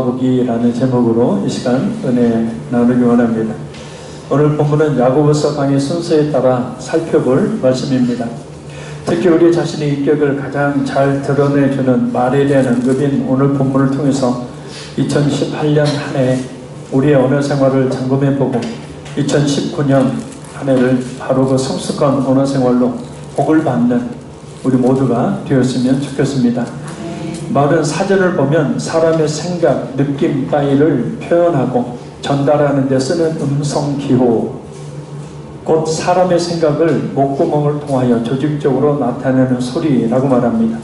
보기라는 제목으로 이 시간 은혜 나누기 원합니다. 오늘 본문은 야고보서 강의 순서에 따라 살펴볼 말씀입니다. 특히 우리 자신의 인격을 가장 잘 드러내주는 말에 대한 언급인 오늘 본문을 통해서 2018년 한 해 우리의 언어 생활을 점검해보고 2019년 한 해를 바로 그 성숙한 언어 생활로 복을 받는 우리 모두가 되었으면 좋겠습니다. 말은 사전을 보면 사람의 생각, 느낌 따위를 표현하고 전달하는 데 쓰는 음성기호, 곧 사람의 생각을 목구멍을 통하여 조직적으로 나타내는 소리라고 말합니다.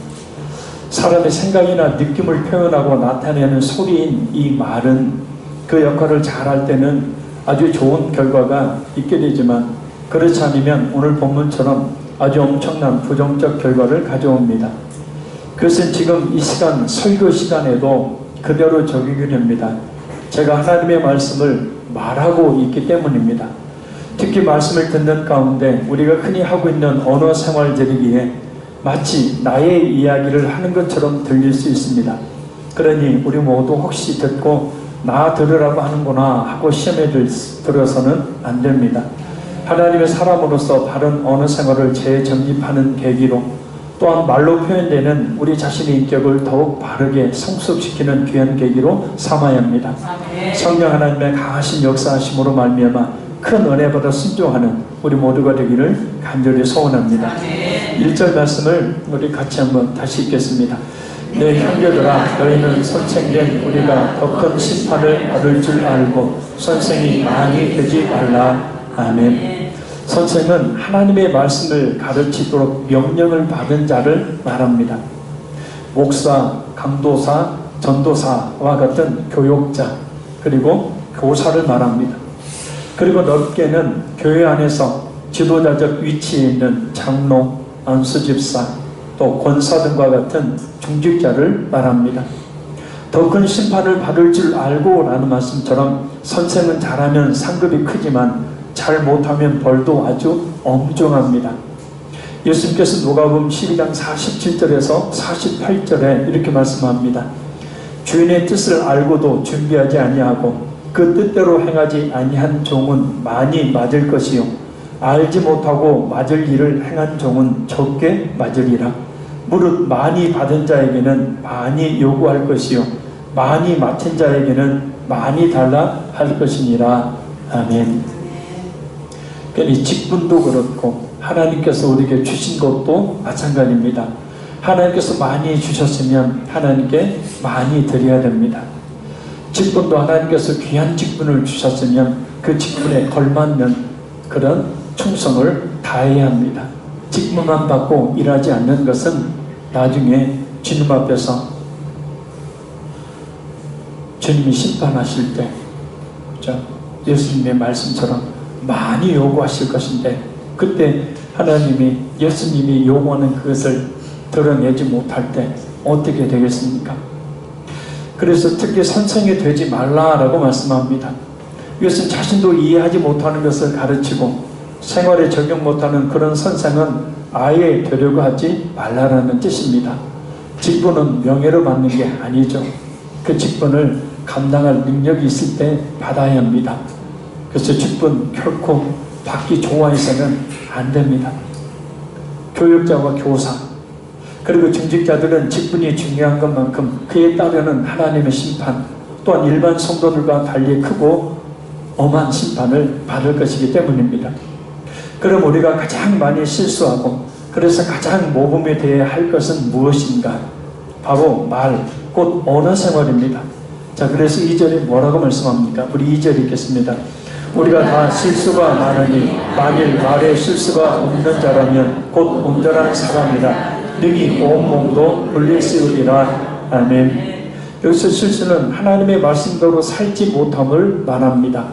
사람의 생각이나 느낌을 표현하고 나타내는 소리인 이 말은 그 역할을 잘할 때는 아주 좋은 결과가 있게 되지만, 그렇지 않으면 오늘 본문처럼 아주 엄청난 부정적 결과를 가져옵니다. 그것은 지금 이 시간 설교 시간에도 그대로 적용이 됩니다. 제가 하나님의 말씀을 말하고 있기 때문입니다. 특히 말씀을 듣는 가운데 우리가 흔히 하고 있는 언어 생활들이기에 마치 나의 이야기를 하는 것처럼 들릴 수 있습니다. 그러니 우리 모두 혹시 듣고 나 들으라고 하는구나 하고 시험에 들어서는 안 됩니다. 하나님의 사람으로서 바른 언어 생활을 재정립하는 계기로, 또한 말로 표현되는 우리 자신의 인격을 더욱 바르게 성숙시키는 귀한 계기로 삼아야 합니다. 성령 하나님의 강하신 역사하심으로 말미암아 큰 은혜 받아 순종하는 우리 모두가 되기를 간절히 소원합니다. 1절 말씀을 우리 같이 한번 다시 읽겠습니다. 내 형제들아, 너희는 선생된 우리가 더 큰 심판을 받을 줄 알고 선생이 많이 되지 말라. 아멘. 선생은 하나님의 말씀을 가르치도록 명령을 받은 자를 말합니다. 목사, 강도사, 전도사와 같은 교육자, 그리고 교사를 말합니다. 그리고 넓게는 교회 안에서 지도자적 위치에 있는 장로, 안수집사, 또 권사 등과 같은 중직자를 말합니다. 더 큰 심판을 받을 줄 알고 라는 말씀처럼 선생은 잘하면 상급이 크지만 잘 못하면 벌도 아주 엄중합니다. 예수님께서 누가복음 12장 47절에서 48절에 이렇게 말씀합니다. 주인의 뜻을 알고도 준비하지 아니하고 그 뜻대로 행하지 아니한 종은 많이 맞을 것이요 알지 못하고 맞을 일을 행한 종은 적게 맞으리라. 무릇 많이 받은 자에게는 많이 요구할 것이요 많이 맡은 자에게는 많이 달라 할 것이니라. 아멘. 이 직분도 그렇고 하나님께서 우리에게 주신 것도 마찬가지입니다. 하나님께서 많이 주셨으면 하나님께 많이 드려야 됩니다. 직분도 하나님께서 귀한 직분을 주셨으면 그 직분에 걸맞는 그런 충성을 다해야 합니다. 직분만 받고 일하지 않는 것은 나중에 주님 앞에서 주님이 심판하실 때, 그렇죠? 예수님의 말씀처럼 많이 요구하실 것인데, 그때 하나님이 예수님이 요구하는 그것을 드러내지 못할 때 어떻게 되겠습니까? 그래서 특히 선생이 되지 말라라고 말씀합니다. 이것은 자신도 이해하지 못하는 것을 가르치고 생활에 적용 못하는 그런 선생은 아예 되려고 하지 말라라는 뜻입니다. 직분은 명예로 받는 게 아니죠. 그 직분을 감당할 능력이 있을 때 받아야 합니다. 그래서 직분 결코 받기 좋아해서는 안 됩니다. 교육자와 교사, 그리고 중직자들은 직분이 중요한 것만큼 그에 따르는 하나님의 심판, 또한 일반 성도들과 달리 크고 엄한 심판을 받을 것이기 때문입니다. 그럼 우리가 가장 많이 실수하고 그래서 가장 모범에 대해야 할 것은 무엇인가? 바로 말, 곧 언어 생활입니다. 자, 그래서 2절에 뭐라고 말씀합니까? 우리 2절 읽겠습니다. 우리가 다 실수가 많으니 만일 말에 실수가 없는 자라면 곧 온전한 사람이라 능히 온 몸도 물리시우리라. 아멘. 여기서 실수는 하나님의 말씀대로 살지 못함을 말합니다.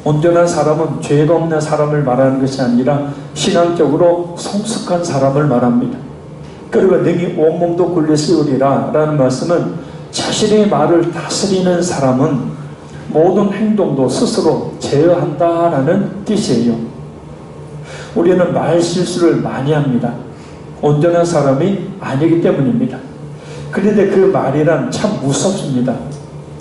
온전한 사람은 죄가 없는 사람을 말하는 것이 아니라 신앙적으로 성숙한 사람을 말합니다. 그리고 능히 온 몸도 굴리시우리라 라는 말씀은 자신의 말을 다스리는 사람은 모든 행동도 스스로 제어한다라는 뜻이에요. 우리는 말 실수를 많이 합니다. 온전한 사람이 아니기 때문입니다. 그런데 그 말이란 참 무섭습니다.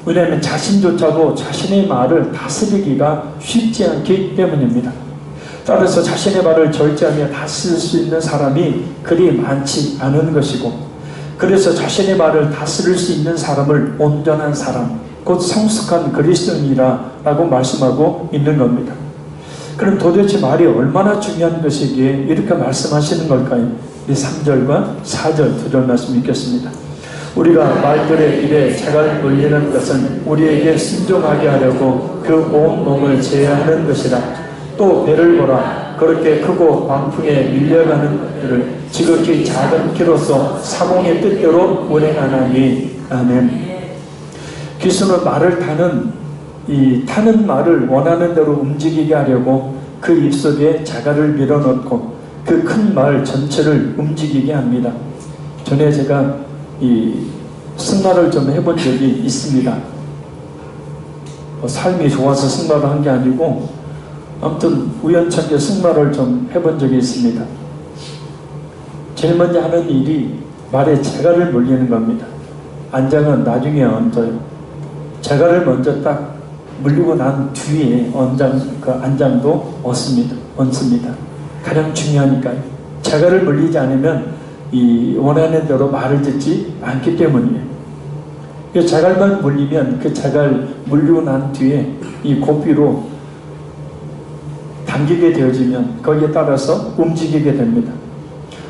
왜냐하면 자신조차도 자신의 말을 다스리기가 쉽지 않기 때문입니다. 따라서 자신의 말을 절제하며 다스릴 수 있는 사람이 그리 많지 않은 것이고, 그래서 자신의 말을 다스릴 수 있는 사람을 온전한 사람, 곧 성숙한 그리스도인이라고 말씀하고 있는 겁니다. 그럼 도대체 말이 얼마나 중요한 것이기에 이렇게 말씀하시는 걸까요? 이 3절과 4절 두 절 말씀 읽겠습니다. 우리가 말들의 일에 자갈 물리는 것은 우리에게 순종하게 하려고 그 온 몸을 제어하는 것이라. 또 배를 보라. 그렇게 크고 광풍에 밀려가는 것들을 지극히 작은 키로서 사공의 뜻대로 운행하나니. 아멘. 귀신은 말을 타는 말을 원하는 대로 움직이게 하려고 그 입속에 자갈을 밀어넣고 그 큰 말 전체를 움직이게 합니다. 전에 제가 이 승마를 좀 해본 적이 있습니다. 삶이 좋아서 승마를 한 게 아니고 아무튼 우연찮게 승마를 좀 해본 적이 있습니다. 제일 먼저 하는 일이 말에 자갈을 물리는 겁니다. 안장은 나중에 얹어요. 자갈을 먼저 딱 물리고 난 뒤에 그 안장도 얹습니다. 가장 중요하니까요. 자갈을 물리지 않으면 이 원하는 대로 말을 듣지 않기 때문이에요. 그 자갈만 물리면 그 자갈 물리고 난 뒤에 이 고삐로 당기게 되어지면 거기에 따라서 움직이게 됩니다.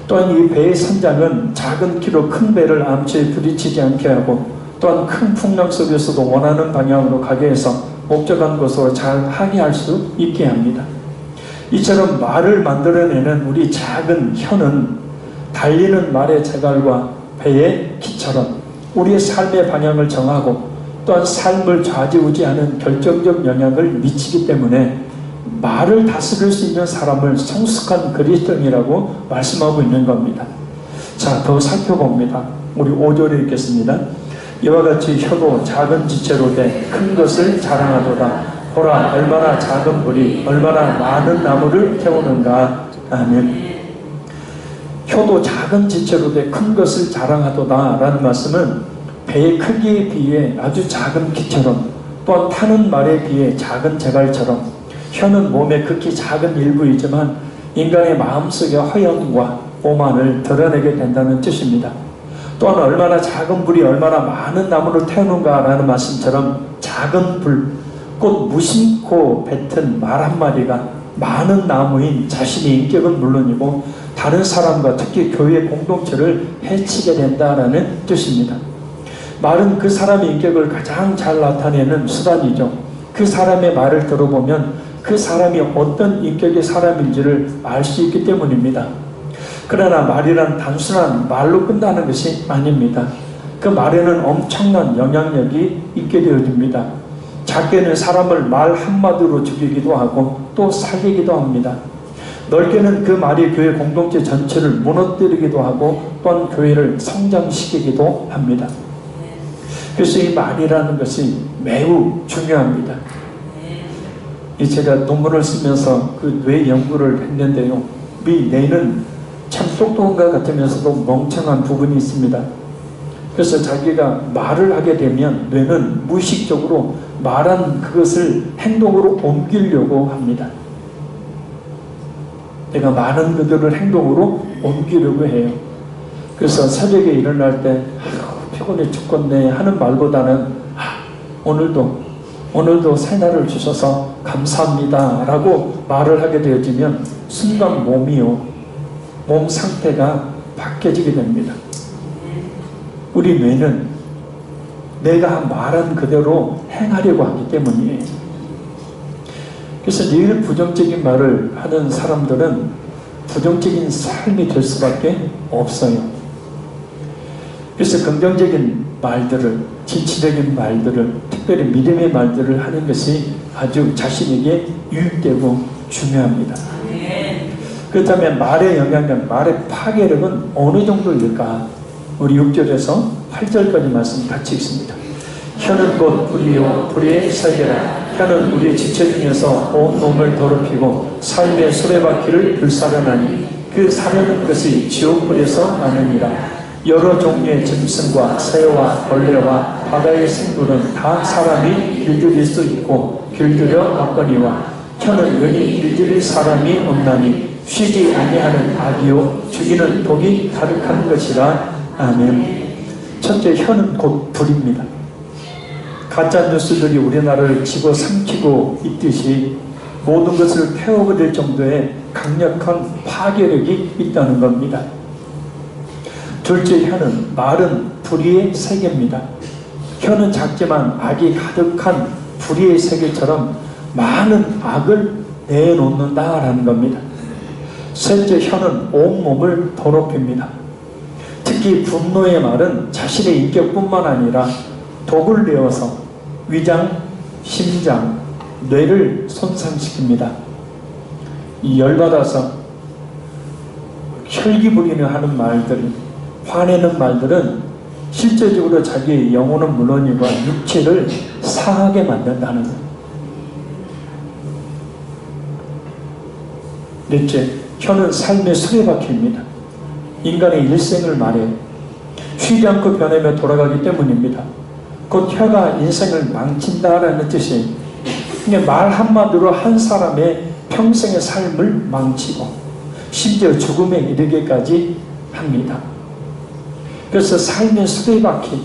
또한 이 배의 선장은 작은 키로 큰 배를 암초에 부딪히지 않게 하고, 또한 큰 풍랑 속에서도 원하는 방향으로 가게 해서 목적한 곳으로 잘 항해할 수 있게 합니다. 이처럼 말을 만들어내는 우리 작은 혀는 달리는 말의 자갈과 배의 키처럼 우리의 삶의 방향을 정하고 또한 삶을 좌지우지하는 결정적 영향을 미치기 때문에 말을 다스릴 수 있는 사람을 성숙한 그리스도인이라고 말씀하고 있는 겁니다. 자, 더 살펴봅니다. 우리 5절에 읽겠습니다. 이와 같이 혀도 작은 지체로 돼 큰 것을 자랑하도다. 보라, 얼마나 작은 불이 얼마나 많은 나무를 태우는가. 아멘. 혀도 작은 지체로 돼 큰 것을 자랑하도다 라는 말씀은 배의 크기에 비해 아주 작은 키처럼, 또한 타는 말에 비해 작은 자갈처럼 혀는 몸의 극히 작은 일부이지만 인간의 마음속의 허영과 오만을 드러내게 된다는 뜻입니다. 또한 얼마나 작은 불이 얼마나 많은 나무를 태우는가 라는 말씀처럼 작은 불, 곧 무심코 뱉은 말 한마디가 많은 나무인 자신의 인격은 물론이고 다른 사람과 특히 교회 공동체를 해치게 된다라는 뜻입니다. 말은 그 사람의 인격을 가장 잘 나타내는 수단이죠. 그 사람의 말을 들어보면 그 사람이 어떤 인격의 사람인지를 알 수 있기 때문입니다. 그러나 말이란 단순한 말로 끝나는 것이 아닙니다. 그 말에는 엄청난 영향력이 있게 되어집니다. 작게는 사람을 말 한마디로 죽이기도 하고 또 살리기도 합니다. 넓게는 그 말이 교회 공동체 전체를 무너뜨리기도 하고 또한 교회를 성장시키기도 합니다. 그래서 이 말이라는 것이 매우 중요합니다. 제가 논문을 쓰면서 그 뇌 연구를 했는데요. 이 뇌는 참 똑똑한 것 같으면서도 멍청한 부분이 있습니다. 그래서 자기가 말을 하게 되면 뇌는 무의식적으로 말한 그것을 행동으로 옮기려고 합니다. 내가 말한 그들을 행동으로 옮기려고 해요. 그래서 새벽에 일어날 때 피곤해 죽겠네 하는 말보다는 오늘도 새날을 주셔서 감사합니다 라고 말을 하게 되어지면 순간 몸 상태가 바뀌어지게 됩니다. 우리 뇌는 내가 말한 그대로 행하려고 하기 때문이에요. 그래서 늘 부정적인 말을 하는 사람들은 부정적인 삶이 될 수밖에 없어요. 그래서 긍정적인 말들을, 진취적인 말들을, 특별히 믿음의 말들을 하는 것이 아주 자신에게 유익되고 중요합니다. 그렇다면 말의 영향력, 말의 파괴력은 어느 정도일까? 우리 6절에서 8절까지 말씀 같이 읽습니다. 혀는 곧 불이요 불의 설계라. 혀는 우리의 지체 중에서 온 몸을 더럽히고 삶의 수레바퀴를 불사르나니 그 사르는 것이 지옥불에서 나느니라. 여러 종류의 짐승과 새와 벌레와 바다의 생물은 다 사람이 길들일 수 있고 길들여 먹거니와 혀는 연히 길들일 사람이 없나니 쉬지 아니하는 악이요 죽이는 독이 가득한 것이라. 아멘. 첫째, 혀는 곧 불입니다. 가짜 뉴스들이 우리나라를 집어삼키고 있듯이 모든 것을 태워버릴 정도의 강력한 파괴력이 있다는 겁니다. 둘째, 혀는 말은 불의의 세계입니다. 혀는 작지만 악이 가득한 불의의 세계처럼 많은 악을 내놓는다라는 겁니다. 셋째, 혀는 온몸을 더럽힙니다. 특히 분노의 말은 자신의 인격뿐만 아니라 독을 내어서 위장, 심장, 뇌를 손상시킵니다. 이 열받아서 혈기부리는 하는 말들, 화내는 말들은 실제적으로 자기의 영혼은 물론이고 육체를 상하게 만든다는 것. 넷째, 혀는 삶의 수레바퀴입니다. 인간의 일생을 말해요. 쉬지 않고 변하며 돌아가기 때문입니다. 곧 혀가 인생을 망친다라는 뜻이에요. 그러니까 말 한마디로 한 사람의 평생의 삶을 망치고 심지어 죽음에 이르게까지 합니다. 그래서 삶의 수레바퀴,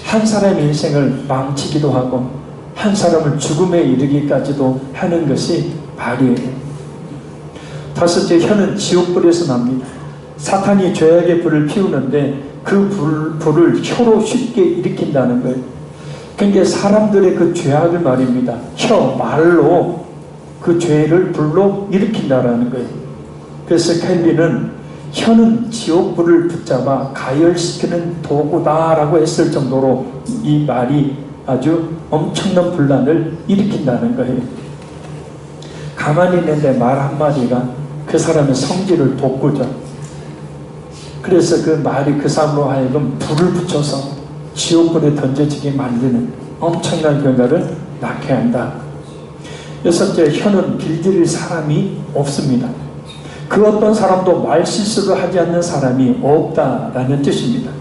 한 사람의 인생을 망치기도 하고 한 사람을 죽음에 이르기까지도 하는 것이 말이에요. 다섯째, 혀는 지옥불에서 납니다. 사탄이 죄악의 불을 피우는데 그 불을 혀로 쉽게 일으킨다는 거예요. 그러니까 사람들의 그 죄악을 말입니다. 혀, 말로 그 죄를 불로 일으킨다라는 거예요. 그래서 켈빈은 혀는 지옥불을 붙잡아 가열시키는 도구다라고 했을 정도로 이 말이 아주 엄청난 분란을 일으킨다는 거예요. 가만히 있는데 말 한마디가 그 사람의 성질을 돋구죠. 그래서 그 말이 그 사람으로 하여금 불을 붙여서 지옥불에 던져지게 만드는 엄청난 결과를 낳게 한다. 여섯째, 혀는 길들일 사람이 없습니다. 그 어떤 사람도 말실수를 하지 않는 사람이 없다라는 뜻입니다.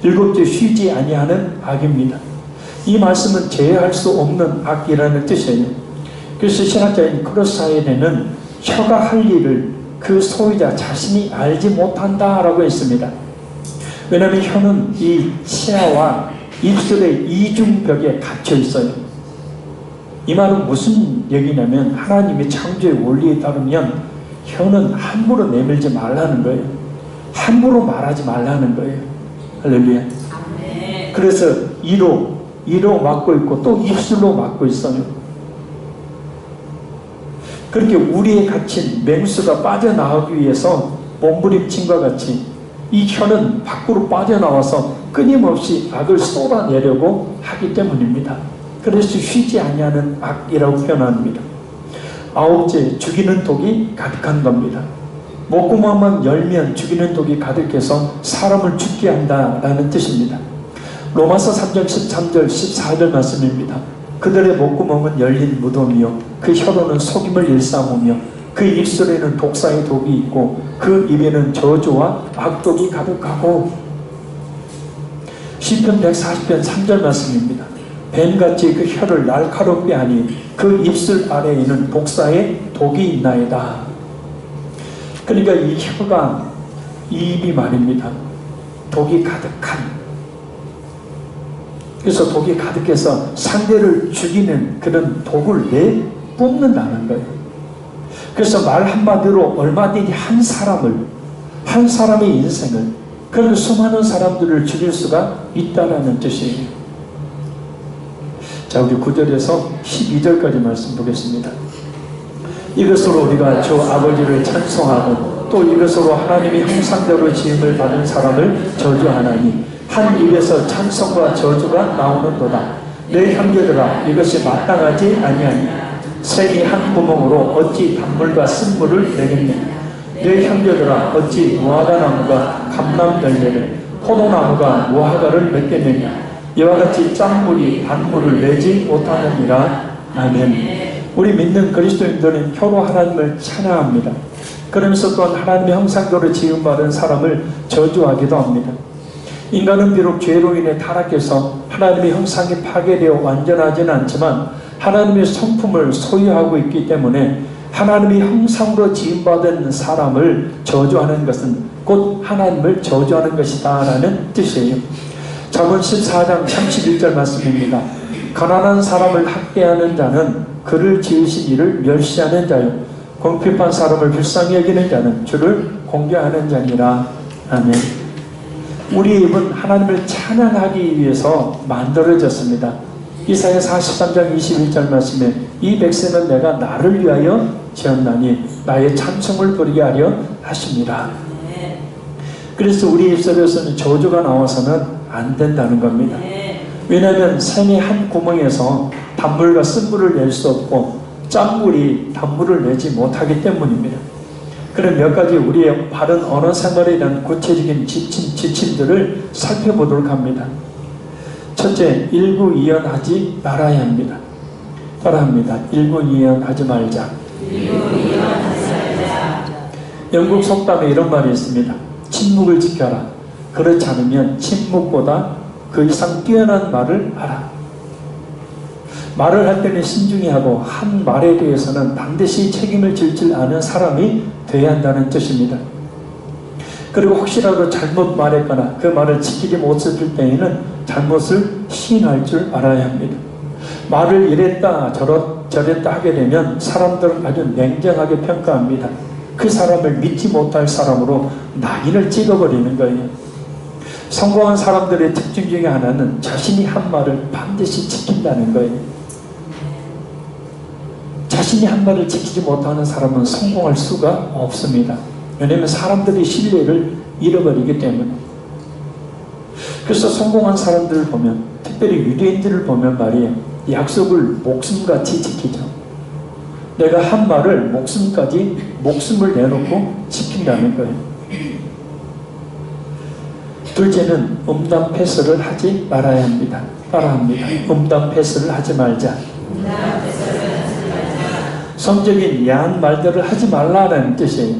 일곱째, 쉬지 아니하는 악입니다. 이 말씀은 제어할 수 없는 악이라는 뜻이에요. 그래서 신학자인 크로사이드는 혀가 할 일을 그 소유자 자신이 알지 못한다라고 했습니다. 왜냐하면 혀는 이 치아와 입술의 이중벽에 갇혀 있어요. 이 말은 무슨 얘기냐면 하나님의 창조의 원리에 따르면 혀는 함부로 내밀지 말라는 거예요. 함부로 말하지 말라는 거예요. 할렐루야. 그래서 이로 막고 있고 또 입술로 막고 있어요. 그렇게 우리에 갇힌 맹수가 빠져나오기 위해서 몸부림침과 같이 이 혀는 밖으로 빠져나와서 끊임없이 악을 쏟아내려고 하기 때문입니다. 그래서 쉬지 아니하는 악이라고 표현합니다. 아홉째, 죽이는 독이 가득한 겁니다. 목구멍만 열면 죽이는 독이 가득해서 사람을 죽게 한다라는 뜻입니다. 로마서 3장 13절 14절 말씀입니다. 그들의 목구멍은 열린 무덤이요 그 혀로는 속임을 일삼으며 그 입술에는 독사의 독이 있고 그 입에는 저주와 악독이 가득하고. 시편 140편 3절 말씀입니다. 뱀같이 그 혀를 날카롭게 하니 그 입술 아래에는 독사의 독이 있나이다. 그러니까 이 혀가, 이 입이 말입니다. 독이 가득한, 그래서 독이 가득해서 상대를 죽이는 그런 독을 내뿜는다는 거예요. 그래서 말 한마디로 얼마든지 한 사람의 인생을, 그런 수많은 사람들을 죽일 수가 있다는 뜻이에요. 자, 우리 9절에서 12절까지 말씀 보겠습니다. 이것으로 우리가 주 아버지를 찬송하고 또 이것으로 하나님의 형상대로 지음을 받은 사람을 저주하나니 한 입에서 찬송과 저주가 나오는도다. 내 형제들아, 이것이 마땅하지 아니하니 샘이 한 구멍으로 어찌 단물과 쓴물을 내겠느냐. 내 형제들아, 어찌 무화과나무가 감람열매를, 포도나무가 무화과를 맺겠느냐. 이와 같이 짠물이 단물을 내지 못하느니라. 아멘. 우리 믿는 그리스도인들은 혀로 하나님을 찬양합니다. 그러면서 또한 하나님의 형상대로 지음받은 사람을 저주하기도 합니다. 인간은 비록 죄로 인해 타락해서 하나님의 형상이 파괴되어 완전하지는 않지만 하나님의 성품을 소유하고 있기 때문에 하나님의 형상으로 지음받은 사람을 저주하는 것은 곧 하나님을 저주하는 것이다 라는 뜻이에요. 잠언 14장 31절 말씀입니다. 가난한 사람을 학대하는 자는 그를 지으신 이를 멸시하는 자요, 궁핍한 사람을 불쌍히 여기는 자는 주를 공경하는 자니라. 아멘. 우리 입은 하나님을 찬양하기 위해서 만들어졌습니다. 이사야 43장 21절 말씀에 이 백성은 내가 나를 위하여 지었나니 나의 찬송을 부르게 하려 하십니다. 그래서 우리 입술에서는 저주가 나와서는 안 된다는 겁니다. 왜냐하면 샘의 한 구멍에서 단물과 쓴물을 낼 수 없고 짠물이 단물을 내지 못하기 때문입니다. 그럼 몇 가지 우리의 바른 언어 생활에 대한 구체적인 지침들을 살펴보도록 합니다. 첫째, 일구이연하지 말아야 합니다. 따라합니다. 일구이연하지 말자. 영국 속담에 이런 말이 있습니다. 침묵을 지켜라. 그렇지 않으면 침묵보다 그 이상 뛰어난 말을 하라. 말을 할 때는 신중히 하고 한 말에 대해서는 반드시 책임을 질 줄 아는 사람이 되어야 한다는 뜻입니다. 그리고 혹시라도 잘못 말했거나 그 말을 지키지 못했을 때에는 잘못을 시인할 줄 알아야 합니다. 말을 이랬다 저랬다 하게 되면 사람들은 아주 냉정하게 평가합니다. 그 사람을 믿지 못할 사람으로 낙인을 찍어버리는 거예요. 성공한 사람들의 특징 중에 하나는 자신이 한 말을 반드시 지킨다는 거예요. 자신이 한 말을 지키지 못하는 사람은 성공할 수가 없습니다. 왜냐하면 사람들의 신뢰를 잃어버리기 때문에. 그래서 성공한 사람들을 보면, 특별히 유대인들을 보면 말이에요, 약속을 목숨같이 지키죠. 내가 한 말을 목숨을 내놓고 지킨다는 거예요. 둘째는 음담 패스를 하지 말아야 합니다. 따라합니다. 음담 패스를 하지 말자. 성적인 야한 말들을 하지 말라는 뜻이에요.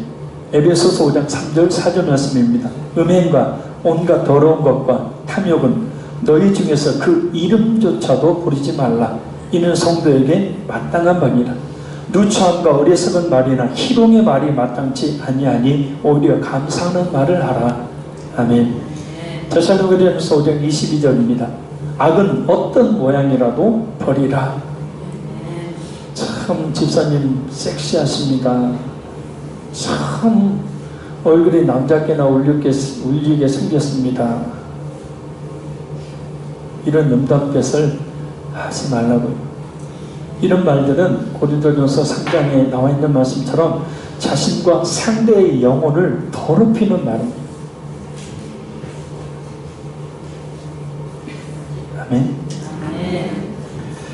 에베소서 5장 3절 4절 말씀입니다. 음행과 온갖 더러운 것과 탐욕은 너희 중에서 그 이름조차도 부르지 말라. 이는 성도에게 마땅한 법이라. 누추함과 어리석은 말이나 희롱의 말이 마땅치 아니하니 오히려 감사하는 말을 하라. 아멘. 데살로니가전서 5장 22절입니다. 악은 어떤 모양이라도 버리라. 참 집사님 섹시하십니다. 참 얼굴이 남자께나 울리게 생겼습니다. 이런 음담뜻을 하지 말라고요. 이런 말들은 고린도전서 3장에 나와 있는 말씀처럼 자신과 상대의 영혼을 더럽히는 말입니다. 아멘.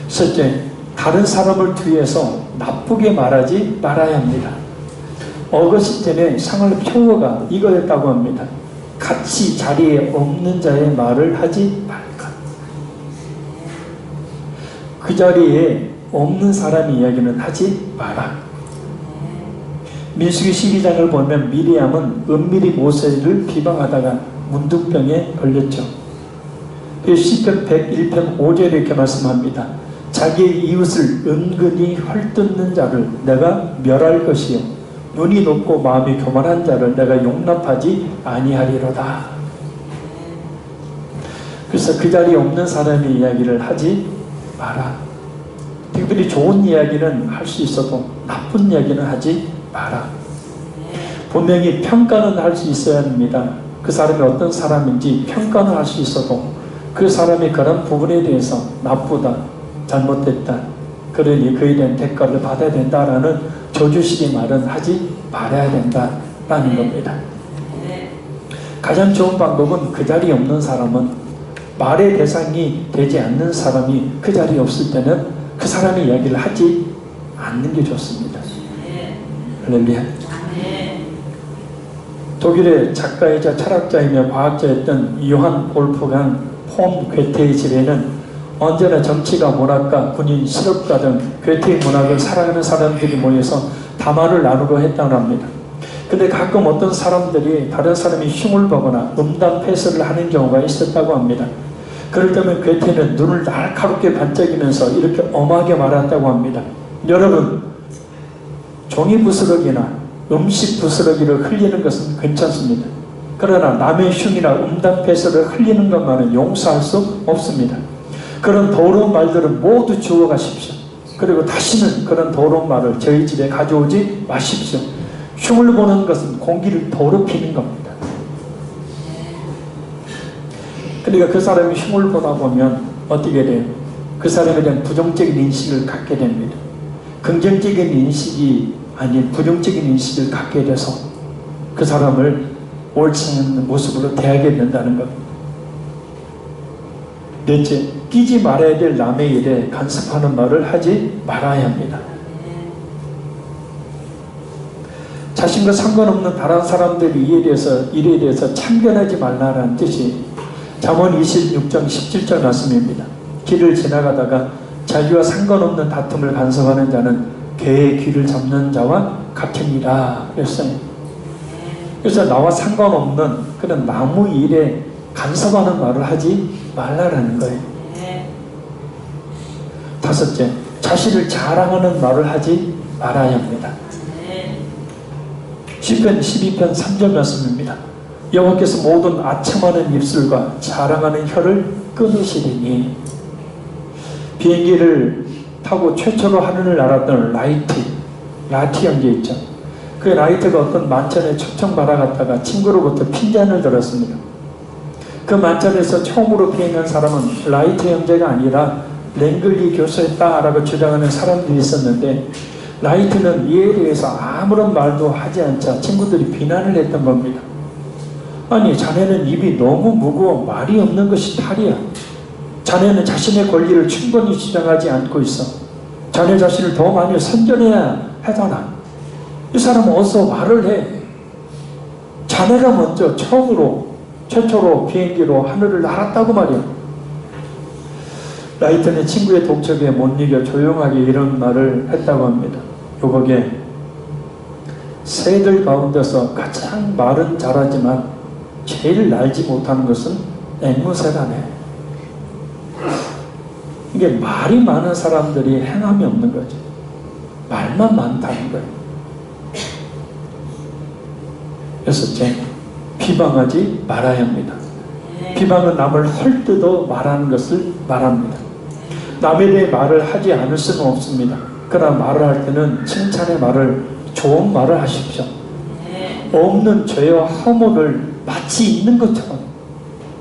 셋째, 다른 사람을 뒤에서 나쁘게 말하지 말아야 합니다. 어거스틴의 상을 표어가 이거였다고 합니다. 같이 자리에 없는 자의 말을 하지 말까. 그 자리에 없는 사람의 이야기는 하지 마라. 민수기 12장을 보면 미리암은 은밀히 모세를 비방하다가 문둥병에 걸렸죠. 시편 101편 5절에 이렇게 말씀합니다. 자기의 이웃을 은근히 헐뜯는 자를 내가 멸할 것이요 눈이 높고 마음이 교만한 자를 내가 용납하지 아니하리로다. 그래서 그 자리에 없는 사람의 이야기를 하지 마라. 특별히 좋은 이야기는 할 수 있어도 나쁜 이야기는 하지 마라. 분명히 평가는 할 수 있어야 합니다. 그 사람이 어떤 사람인지 평가는 할 수 있어도 그 사람이 그런 부분에 대해서 나쁘다, 잘못됐다, 그러니 그에 대한 대가를 받아야 된다라는 조주식의 말은 하지 말아야 된다라는 겁니다. 가장 좋은 방법은 그 자리에 없는 사람은, 말의 대상이 되지 않는 사람이 그 자리에 없을 때는 그 사람의 이야기를 하지 않는 게 좋습니다. 할렐루야. 독일의 작가이자 철학자이며 과학자였던 요한 볼프강 폰 괴테의 집에는 언제나 정치가, 문학가, 군인, 실업가 등 괴테의 문학을 사랑하는 사람들이 모여서 담화를 나누고 했다고 합니다. 근데 가끔 어떤 사람들이 다른 사람이 흉을 보거나 음담패설을 하는 경우가 있었다고 합니다. 그럴 때면 괴테는 눈을 날카롭게 반짝이면서 이렇게 엄하게 말했다고 합니다. 여러분, 종이 부스러기나 음식 부스러기를 흘리는 것은 괜찮습니다. 그러나 남의 흉이나 음담패설을 흘리는 것만은 용서할 수 없습니다. 그런 더러운 말들은 모두 주워가십시오. 그리고 다시는 그런 더러운 말을 저희 집에 가져오지 마십시오. 흉을 보는 것은 공기를 더럽히는 겁니다. 그러니까 그 사람이 흉을 보다 보면 어떻게 돼요? 그 사람에 대한 부정적인 인식을 갖게 됩니다. 긍정적인 인식이 아닌 부정적인 인식을 갖게 돼서 그 사람을 옳지 않은 모습으로 대하게 된다는 겁니다. 넷째, 끼지 말아야 될 남의 일에 간섭하는 말을 하지 말아야 합니다. 자신과 상관없는 다른 사람들의 일에 대해서 참견하지 말라는 뜻이 잠언 26장 17절 말씀입니다. 길을 지나가다가 자기와 상관없는 다툼을 간섭하는 자는 개의 귀를 잡는 자와 같으니라 그랬어요. 그래서 나와 상관없는 그런 나무 일에 간섭하는 말을 하지 말라라는 거예요. 다섯째, 자신을 자랑하는 말을 하지 말아야 합니다. 시편 12편 3절 말씀입니다. 여호와께서 모든 아첨하는 입술과 자랑하는 혀를 끊으시리니. 비행기를 타고 최초로 하늘을 날았던 라이트 형제 있죠. 그 라이트가 어떤 만찬에 초청 받아갔다가 친구로부터 핀잔을 들었습니다. 그 만찬에서 처음으로 비행한 사람은 라이트 형제가 아니라 랭글리 교수였다라고 주장하는 사람들이 있었는데, 라이트는 이에 대해서 아무런 말도 하지 않자 친구들이 비난을 했던 겁니다. 아니, 자네는 입이 너무 무거워 말이 없는 것이 탈이야. 자네는 자신의 권리를 충분히 주장하지 않고 있어. 자네 자신을 더 많이 선전해야 하잖아. 이 사람은 어서 말을 해. 자네가 먼저 최초로 비행기로 하늘을 날았다고 말이야. 라이트는 친구의 독촉에 못 이겨 조용하게 이런 말을 했다고 합니다. 요거게 새들 가운데서 가장 말은 잘하지만 제일 날지 못하는 것은 앵무새라네. 이게 말이 많은 사람들이 행함이 없는 거죠. 말만 많다는 거예요. 여섯째, 비방하지 말아야 합니다. 비방은 남을 헐뜯어 말하는 것을 말합니다. 남에 대해 말을 하지 않을 수는 없습니다. 그러나 말을 할 때는 칭찬의 말을, 좋은 말을 하십시오. 없는 죄와 허물을 마치 있는 것처럼,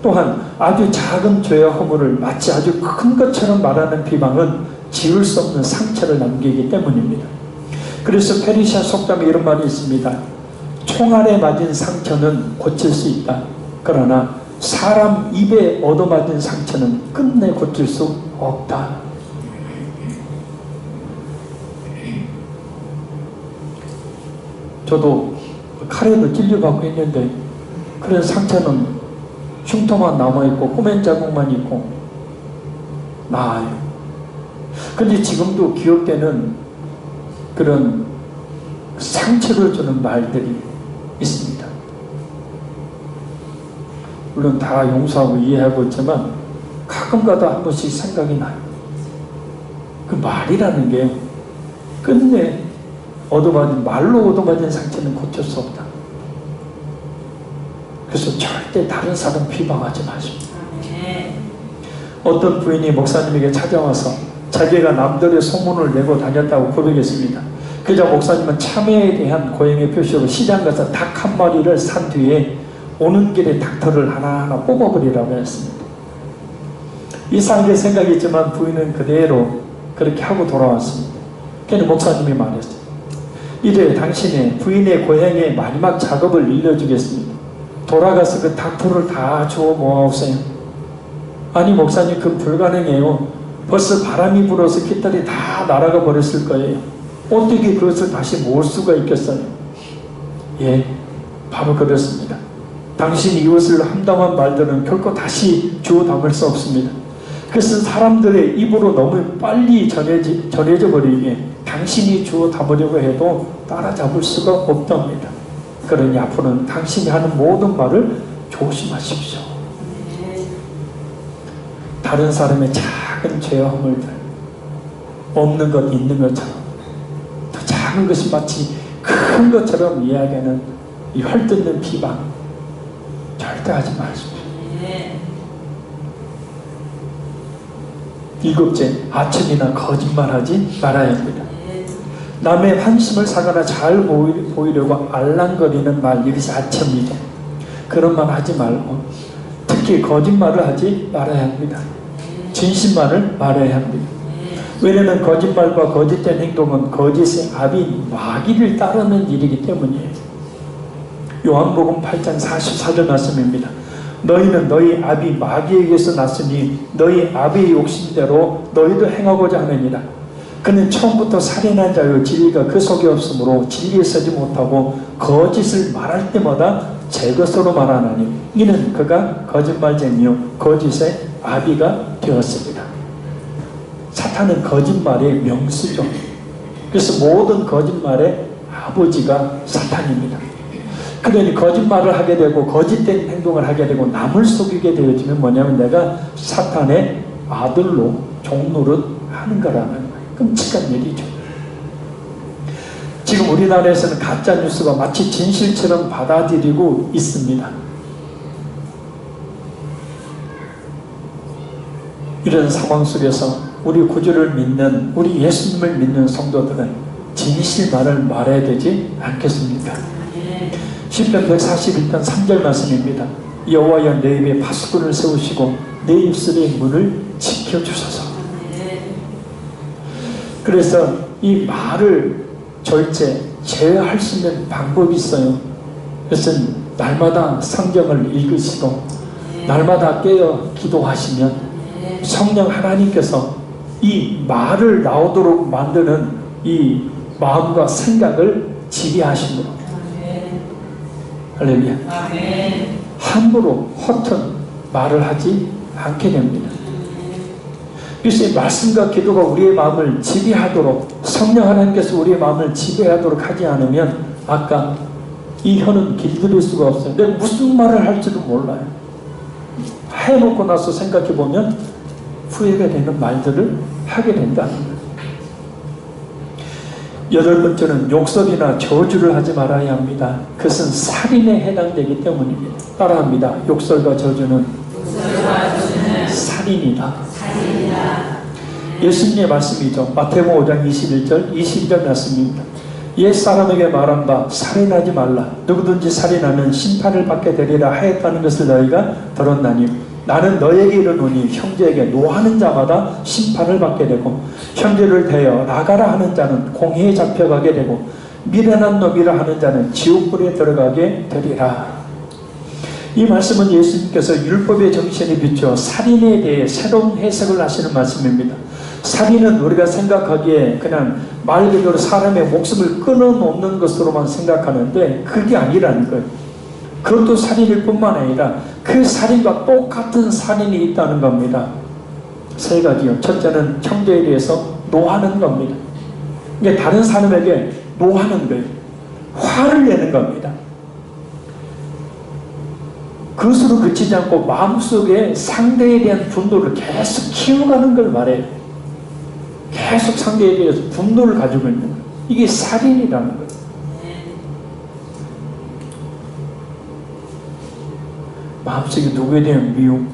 또한 아주 작은 죄와 허물을 마치 아주 큰 것처럼 말하는 비방은 지울 수 없는 상처를 남기기 때문입니다. 그래서 페르시아 속담에 이런 말이 있습니다. 총알에 맞은 상처는 고칠 수 있다. 그러나 사람 입에 얻어맞은 상처는 끝내 고칠 수 없다. 저도 칼에도 찔려받고 있는데 그런 상처는 흉터만 남아있고 꼬맨 자국만 있고 나아요. 근데 지금도 기억되는 그런 상처를 주는 말들이 있습니다. 물론 다 용서하고 이해하고 있지만 가끔가다 한 번씩 생각이 나요. 그 말이라는 게 끝내 말로 얻어맞은 상처는 고칠 수 없다. 그래서 절대 다른 사람 비방하지 마십시오. 어떤 부인이 목사님에게 찾아와서 자기가 남들의 소문을 내고 다녔다고 고백했습니다. 그저 목사님은 참회에 대한 고행의 표시로 시장 가서 닭 한 마리를 산 뒤에 오는 길에 닭털을 하나하나 뽑아버리라고 했습니다. 이상하게 생각했지만 부인은 그대로 그렇게 하고 돌아왔습니다. 그래서 목사님이 말했어요. 이제 당신의 부인의 고행의 마지막 작업을 일러주겠습니다. 돌아가서 그 닭털을 다 주워 모아오세요. 아니 목사님, 그 불가능해요. 벌써 바람이 불어서 깃털이 다 날아가 버렸을 거예요. 어떻게 그것을 다시 모을 수가 있겠어요? 예, 바로 그렇습니다. 당신 이웃을 함담한 말들은 결코 다시 주워 담을 수 없습니다. 그것은 사람들의 입으로 너무 빨리 전해져 버리기에 당신이 주워 담으려고 해도 따라잡을 수가 없답니다. 그러니 앞으로는 당신이 하는 모든 말을 조심하십시오. 다른 사람의 작은 죄와 허물들, 없는 것 있는 것처럼, 더 작은 것이 마치 큰 것처럼 이야기하는 이 헐뜯는 비방, 절대 하지 마십시오. 일곱째, 아첨이나 거짓말하지 말아야 합니다. 남의 환심을 사거나 잘 보이려고 알랑거리는 말, 이것이 아첨이죠. 그런 말 하지 말고 특히 거짓말을 하지 말아야 합니다. 진실만을 말해야 합니다. 왜냐하면 거짓말과 거짓된 행동은 거짓의 압인 마귀를 따르는 일이기 때문이에요. 요한복음 8장 44절 말씀입니다. 너희는 너희 아비 마귀에게서 났으니 너희 아비의 욕심대로 너희도 행하고자 하느니라. 그는 처음부터 살인한 자요 진리가 그 속에 없으므로 진리에 서지 못하고 거짓을 말할 때마다 제 것으로 말하나니 이는 그가 거짓말쟁이요 거짓의 아비가 되었습니다. 사탄은 거짓말의 명수죠. 그래서 모든 거짓말의 아버지가 사탄입니다. 그러니 거짓말을 하게 되고 거짓된 행동을 하게 되고 남을 속이게 되어지면 뭐냐면 내가 사탄의 아들로 종노릇 하는 거라는 끔찍한 일이죠. 지금 우리나라에서는 가짜뉴스가 마치 진실처럼 받아들이고 있습니다. 이런 상황 속에서 우리 구주를 믿는, 우리 예수님을 믿는 성도들은 진실만을 말해야 되지 않겠습니까? 시편 141편 3절 말씀입니다. 여호와여 내 입에 파수꾼을 세우시고 내 입술의 문을 지켜주소서. 그래서 이 말을 제어할 수 있는 방법이 있어요. 그것은 날마다 성경을 읽으시고 날마다 깨어 기도하시면 성령 하나님께서 이 말을 나오도록 만드는 이 마음과 생각을 지배하십니다. 할렐루야. 함부로 허튼 말을 하지 않게 됩니다. 그래서 이 말씀과 기도가 우리의 마음을 지배하도록, 성령 하나님께서 우리의 마음을 지배하도록 하지 않으면 아까 이 혀는 길들일 수가 없어요. 내가 무슨 말을 할지도 몰라요. 해놓고 나서 생각해보면 후회가 되는 말들을 하게 된다는 거예요. 여덟 번째는 욕설이나 저주를 하지 말아야 합니다. 그것은 살인에 해당되기 때문입니다. 따라합니다. 욕설과 저주는 살인이다. 예수님의 말씀이죠. 마태복음 5장 21절 22절 말씀입니다. 옛사람에게 말한 바 살인하지 말라. 누구든지 살인하면 심판을 받게 되리라 하였다는 것을 너희가 들었나니 나는 너에게 이르노니 형제에게 노하는 자마다 심판을 받게 되고 형제를 대여 나가라 하는 자는 공회에 잡혀가게 되고 미련한 놈이라 하는 자는 지옥불에 들어가게 되리라. 이 말씀은 예수님께서 율법의 정신에 비추어 살인에 대해 새로운 해석을 하시는 말씀입니다. 살인은 우리가 생각하기에 그냥 말 그대로 사람의 목숨을 끊어놓는 것으로만 생각하는데 그게 아니라는 거예요. 그것도 살인일 뿐만 아니라 그 살인과 똑같은 살인이 있다는 겁니다. 세 가지요. 첫째는 형제에 대해서 노하는 겁니다. 이게 다른 사람에게 노하는 거예요. 화를 내는 겁니다. 그것으로 그치지 않고 마음속에 상대에 대한 분노를 계속 키워가는 걸 말해요. 계속 상대에 대해서 분노를 가지고 있는 거예요. 이게 살인이라는 거예요. 마음속에 누구에 대한 미움,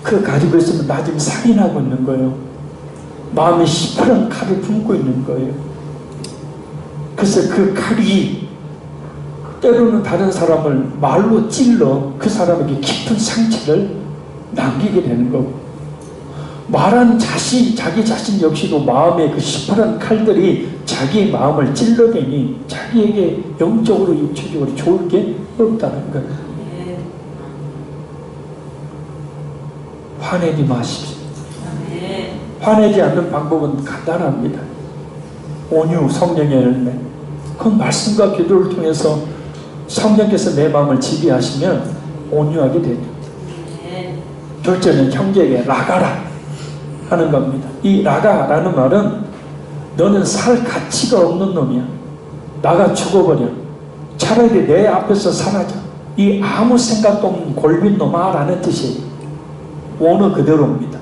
그거 가지고 있으면 나 지금 살인하고 있는 거예요. 마음에 시퍼런 칼을 품고 있는 거예요. 그래서 그 칼이 때로는 다른 사람을 말로 찔러 그 사람에게 깊은 상처를 남기게 되는 거고, 말한 자기 자신 역시도 마음에 그 시퍼런 칼들이 자기의 마음을 찔러대니 자기에게 영적으로 육체적으로 좋을 게 없다는 거예요. 화내지 마십시오. 화내지 않는 방법은 간단합니다. 온유, 성령의 열매. 그건 말씀과 기도를 통해서 성령께서 내 마음을 지배하시면 온유하게 되죠. 둘째는 형제에게 나가라 하는 겁니다. 이 나가라는 말은 너는 살 가치가 없는 놈이야. 나가 죽어버려. 차라리 내 앞에서 사라져. 이 아무 생각도 없는 골빈 놈아 라는 뜻이에요. 원어 그대로입니다.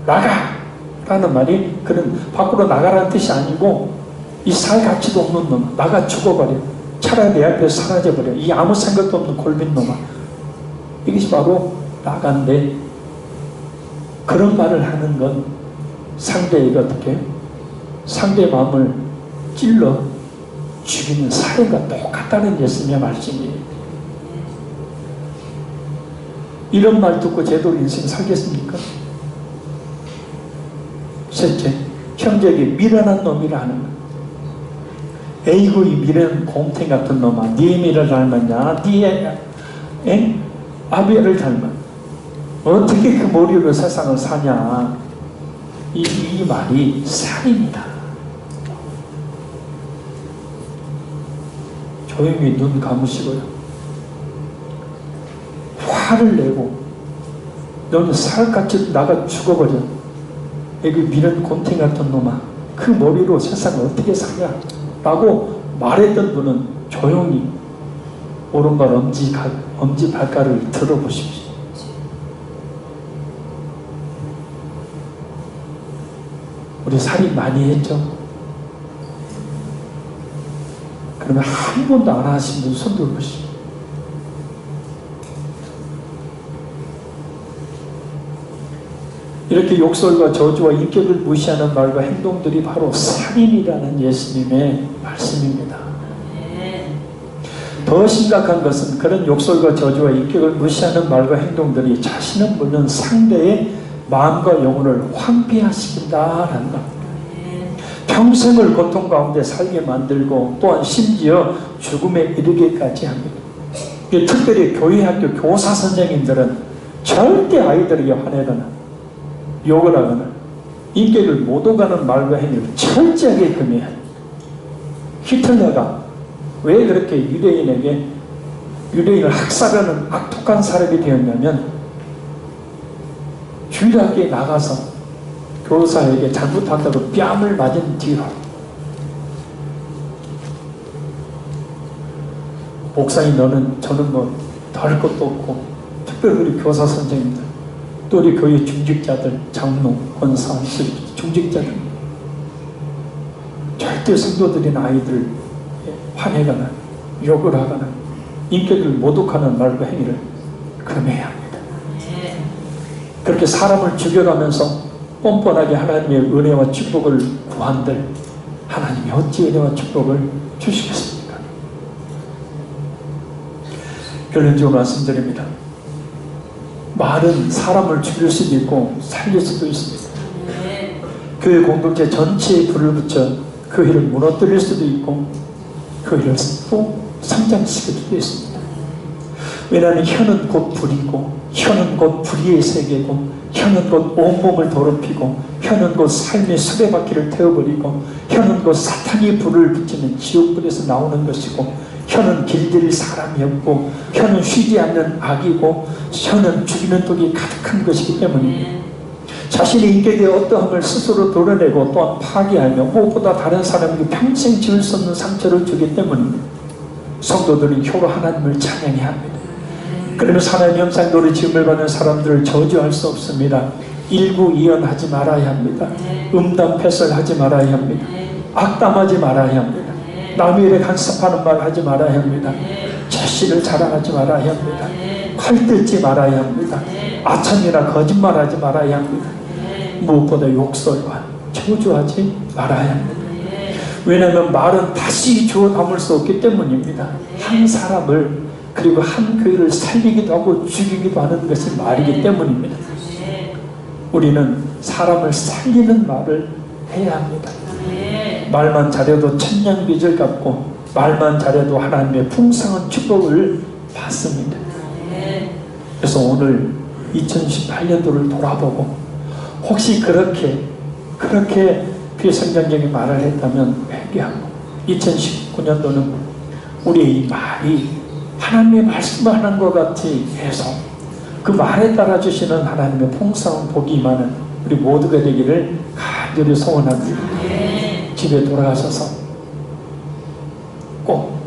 나가! 라는 말이 그런 밖으로 나가라는 뜻이 아니고 이 살 가치도 없는 놈아. 나가 죽어버려. 차라리 내 앞에서 사라져버려. 이 아무 생각도 없는 골빈 놈아. 이것이 바로 나간데 그런 말을 하는 건 상대에게 어떻게 상대의 마음을 찔러 죽이는 살인과 똑같다는 예수님의 말씀이에요. 이런 말 듣고 제대로 인생 살겠습니까? 셋째, 형제에게 미련한 놈이라 하는 것. 에이구 이 미련한 곰탱이 같은 놈아, 네 미를 닮았냐? 네 아비를 닮았. 어떻게 그 머리로 세상을 사냐? 이 말이 살인이다. 조용히 눈 감으시고요. 화를 내고 너는 살같이 나가 죽어버려. 그 미련 곰탱이 같은 놈아, 그 머리로 세상을 어떻게 사냐? 라고 말했던 분은 조용히 오른발 엄지 발가락을 들어보십시오. 우리 살인 많이 했죠? 그러면 한 번도 안 하신 분 손 들어보시죠. 이렇게 욕설과 저주와 인격을 무시하는 말과 행동들이 바로 살인이라는 예수님의 말씀입니다. 더 심각한 것은 그런 욕설과 저주와 인격을 무시하는 말과 행동들이 자신은 물론 상대의 마음과 영혼을 황폐화시킨다라는 것. 평생을 고통 가운데 살게 만들고 또한 심지어 죽음에 이르게까지 합니다. 특별히 교회학교 교사 선생님들은 절대 아이들에게 화내거나 욕을 하거나 인격을 못 오가는 말과 행위를 철저하게 금해야 합니다. 히틀러가 왜 그렇게 유대인을 학살하는 악독한 사람이 되었냐면 주일학교에 나가서 교사에게 잘못한다고 뺨을 맞은 뒤로 목사님 저는 뭐 다를 것도 없고 특별히 우리 교사 선생님들 또 우리 교회 중직자들 장로, 권사, 중직자들 절대 성도들인 아이들 화내거나 욕을 하거나 인격을 모독하는 말과 행위를 금해야 합니다. 그렇게 사람을 죽여가면서 뻔뻔하게 하나님의 은혜와 축복을 구한들 하나님이 어찌 은혜와 축복을 주시겠습니까? 결론적으로 말씀드립니다. 말은 사람을 죽일 수도 있고 살릴 수도 있습니다. 교회 공동체 전체에 불을 붙여 교회를 무너뜨릴 수도 있고 교회를 또 성장시킬 수도 있습니다. 왜냐하면 혀는 곧 불이고 혀는 곧 불의의 세계고 혀는 곧 온몸을 더럽히고 혀는 곧 삶의 수레바퀴를 태워버리고 혀는 곧 사탄이 불을 붙이는 지옥불에서 나오는 것이고 혀는 길들일 사람이 없고 혀는 쉬지 않는 악이고 혀는 죽이는 독이 가득한 것이기 때문입니다. 자신의 인격의 어떠함을 스스로 드러내고 또한 파괴하며 무엇보다 다른 사람에게 평생 지울 수 없는 상처를 주기 때문입니다. 성도들은 혀로 하나님을 찬양해야 합니다. 그러면서 하나님의 형상대로 지음을 받는 사람들을 저주할 수 없습니다. 일구이연하지 말아야 합니다. 음담패설하지 말아야 합니다. 악담하지 말아야 합니다. 남의 일에 간섭하는 말 하지 말아야 합니다. 자신을 자랑하지 말아야 합니다. 칼뜯지 말아야 합니다. 아첨이나 거짓말하지 말아야 합니다. 무엇보다 욕설과 저주하지 말아야 합니다. 왜냐하면 말은 다시 주워 담을 수 없기 때문입니다. 한 사람을 그리고 한 교회를 살리기도 하고 죽이기도 하는 것이 말이기 때문입니다. 우리는 사람을 살리는 말을 해야 합니다. 말만 잘해도 천냥빚을 갚고 말만 잘해도 하나님의 풍성한 축복을 받습니다. 그래서 오늘 2018년도를 돌아보고 혹시 그렇게 비성경적인 말을 했다면 회개하고 2019년도는 우리의 이 말이 하나님의 말씀을 하는 것 같이 해서 그 말에 따라 주시는 하나님의 풍성한 복이 임하는 우리 모두가 되기를 간절히 소원합니다. 집에 돌아가셔서 꼭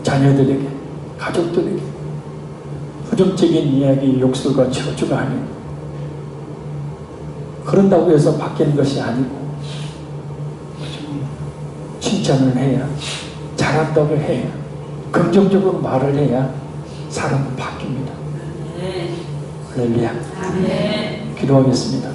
자녀들에게, 가족들에게 부정적인 이야기, 욕설과 저주가 아니고, 그런다고 해서 바뀌는 것이 아니고 칭찬을 해야, 잘한다고 해야, 긍정적으로 말을 해야 사람은 바뀝니다. 할렐루야. 기도하겠습니다.